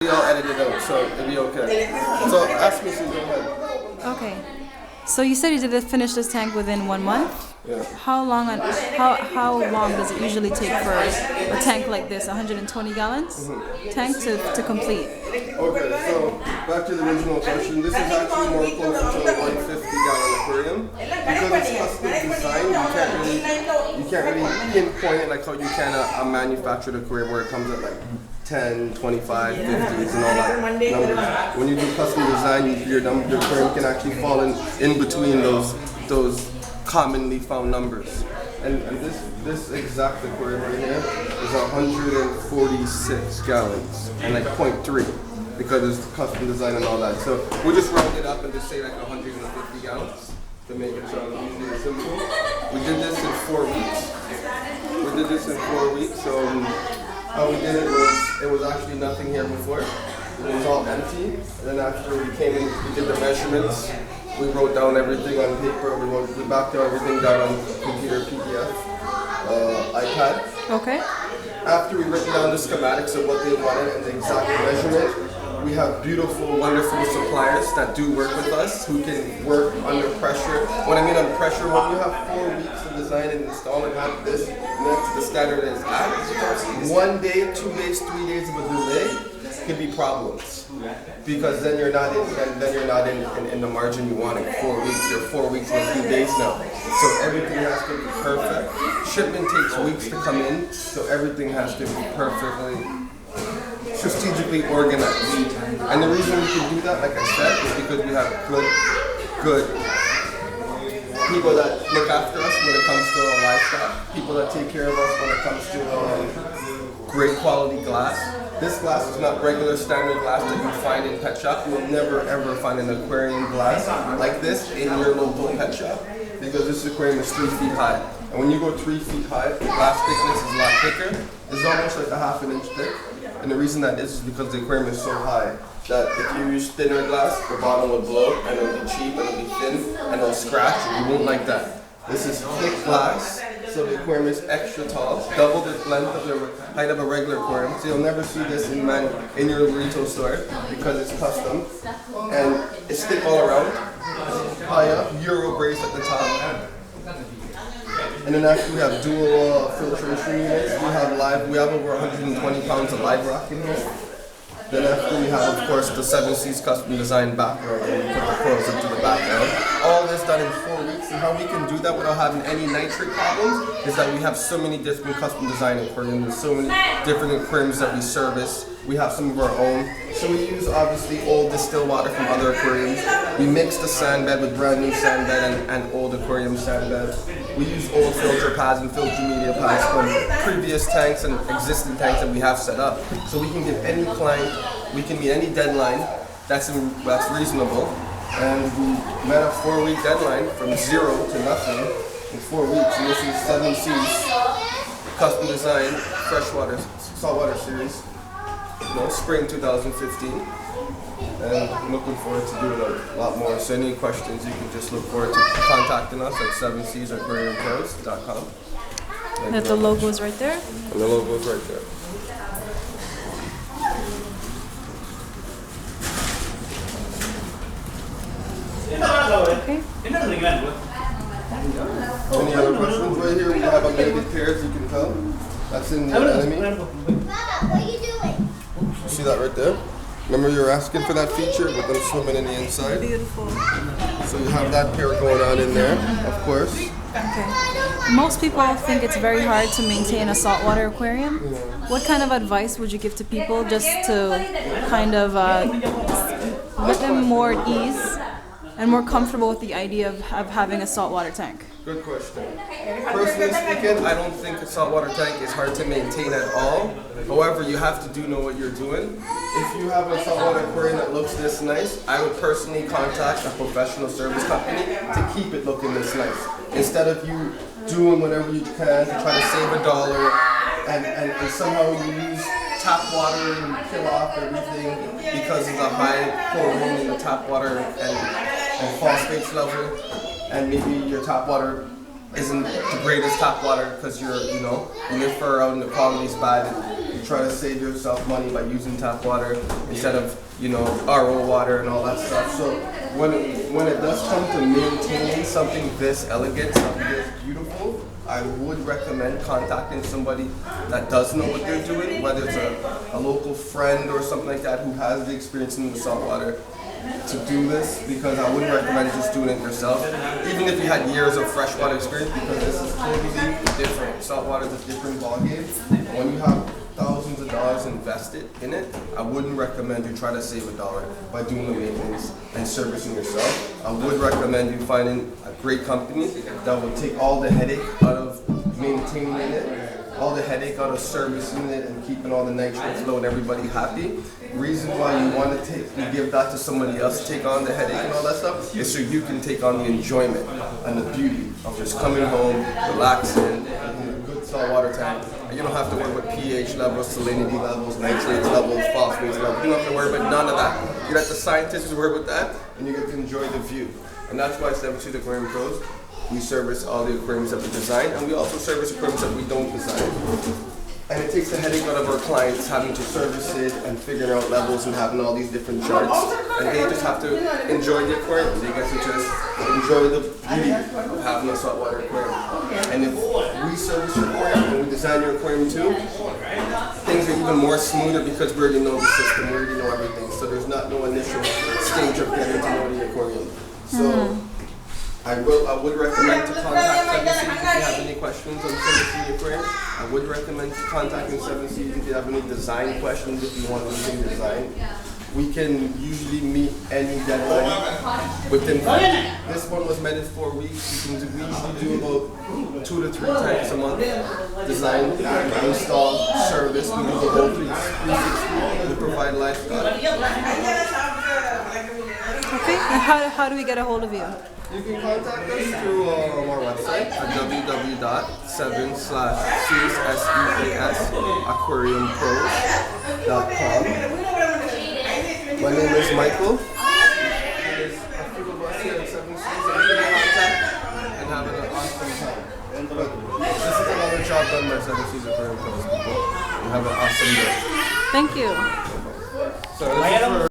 I'll edit it out, so it'll be okay. So ask me, so go ahead. Okay. So you said you did finish this tank within 1 month? Yeah. How long does it usually take for a tank like this, 120 gallons tank to complete? Okay, so back to the original question. This is actually more closer to a 150-gallon aquarium. Because it's custom design, you can't really pinpoint it like how you can a manufactured aquarium where it comes at like 10, 25, 50s and all that numbers. When you do custom design, your aquarium can actually fall in between those commonly found numbers. And this exact aquarium right here is 146 gallons and like 0.3 because it's custom design and all that. So we'll just round it up and just say like 150 gallons to make it sound easy and simple. We did this in 4 weeks. So how we did it was actually nothing here before. It was all empty. And then after we came in, we did the measurements. We wrote down everything on paper. We backed down everything down on computer, PDF, iPad. Okay. After we written down the schematics of what they wanted and the exact measurement, we have beautiful, wonderful suppliers that do work with us who can work under pressure. When I mean under pressure, when you have 4 weeks to design and install and have this next to the standard that it's at, 1 day, 2 days, 3 days of a delay could be problems. Because then you're not in the margin you want in 4 weeks. You're 4 weeks and a few days now. So everything has to be perfect. Shipment takes weeks to come in, so everything has to be perfectly strategically organized. And the reason we can do that, like I said, is because we have good people that look after us when it comes to livestock, people that take care of us when it comes to great quality glass. This glass is not regular standard glass that you find in pet shop. You'll never ever find an aquarium glass like this in your local pet shop because this aquarium is 3 feet high. And when you go 3 feet high, the glass thickness is a lot thicker. It's almost like a ½ an inch thick. And the reason that is because the aquarium is so high that if you use thinner glass, the bottom will blow and it'll be cheap and it'll be thin and it'll scratch and you won't like that. This is thick glass, so the aquarium is extra tall, double the length of the height of a regular aquarium. So you'll never see this in your retail store because it's custom. And it's thick all around, high up, Euro brace at the top. And then actually we have dual filtration units. We have over 120 pounds of live rock in here. Then after we have, of course, the 7 Seas custom design background, and we put the pros into the background. All this done in 4 weeks, and how we can do that without having any nitrate problems is that we have so many different custom design aquariums. There's so many different aquariums that we service. We have some of our own. So we use, obviously, old distilled water from other aquariums. We mix the sand bed with brand new sand bed and old aquarium sand beds. We use old filter pads and filter media pads from previous tanks and existing tanks that we have set up. So we can give any client, we can meet any deadline that's reasonable. And we met a 4-week deadline from 0 to nothing in 4 weeks. And this is 7 Seas custom design freshwater saltwater series. Spring 2015, and I'm looking forward to doing a lot more. So any questions, you can just look forward to contacting us at 7Seas aquariumpros.com. And the logo is right there? And the logo is right there. Okay. Any other questions? Right here we have a mated pair, as you can tell. That's in the enemy. What are you doing? See that right there? Remember you were asking for that feature with them swimming in the inside? Beautiful. So you have that pair going on in there, of course. Okay. Most people think it's very hard to maintain a saltwater aquarium. Yeah. What kind of advice would you give to people just to kind of get them more at ease and more comfortable with the idea of having a saltwater tank? Good question. Personally speaking, I don't think a saltwater tank is hard to maintain at all. However, you have to know what you're doing. If you have a saltwater aquarium that looks this nice, I would personally contact a professional service company to keep it looking this nice. Instead of you doing whatever you can to try to save $1 and somehow you use tap water and kill off everything because of the high chlorine in the tap water and phosphates level. And maybe your tap water isn't the greatest tap water because you live for around the quality's bad and You try to save yourself money by using tap water instead of, RO water and all that stuff. So when it does come to maintaining something this elegant, something this beautiful, I would recommend contacting somebody that does know what they're doing, whether it's a local friend or something like that who has the experience in the saltwater to do this, because I wouldn't recommend just doing it yourself, even if you had years of freshwater experience, because this is totally different. Saltwater is a different ballgame. When you have thousands of dollars invested in it, I wouldn't recommend you try to save $1 by doing the maintenance and servicing yourself. I would recommend you finding a great company that will take all the headache out of maintaining it, all the headache out of servicing it and keeping all the nitrate flow and everybody happy. The reason why you want to give that to somebody else to take on the headache and all that stuff is so you can take on the enjoyment and the beauty of just coming home, relaxing, having a good saltwater tank. And you don't have to worry about pH levels, salinity levels, nitrates levels, phosphates levels. You don't have to worry about none of that. You let the scientists worry about that, and you get to enjoy the view. And that's why Seas Aquarium Pros, we service all the aquariums that we design, and we also service aquariums that we don't design. And it takes the headache out of our clients having to service it and figuring out levels and having all these different charts. And they just have to enjoy the aquarium. They get to just enjoy the beauty of having a saltwater aquarium. And if we service your aquarium and we design your aquarium too, things are even more smoother because we already know the system, we already know everything. So there's not no initial stage of getting to know the aquarium. So I would recommend to contact Seven Seas if you have any questions on Seven Seas Aquarium. I would recommend contacting Seven Seas if you have any design questions, if you want anything designed. We can usually meet any deadline within 5 weeks. This one was meant in 4 weeks. We usually do about 2 to 3 times a month. Design, install, service. We do the whole 360. We provide livestock. Okay, and how do we get a hold of you? You can contact us through our website at www.7/aquariumpros.com. My name is Michael. There's a few of us here at Seven Seas that we can contact and have an awesome time. But this is another job done by Seven Seas Aquarium Pros, people. And have an awesome day. Thank you. So this is for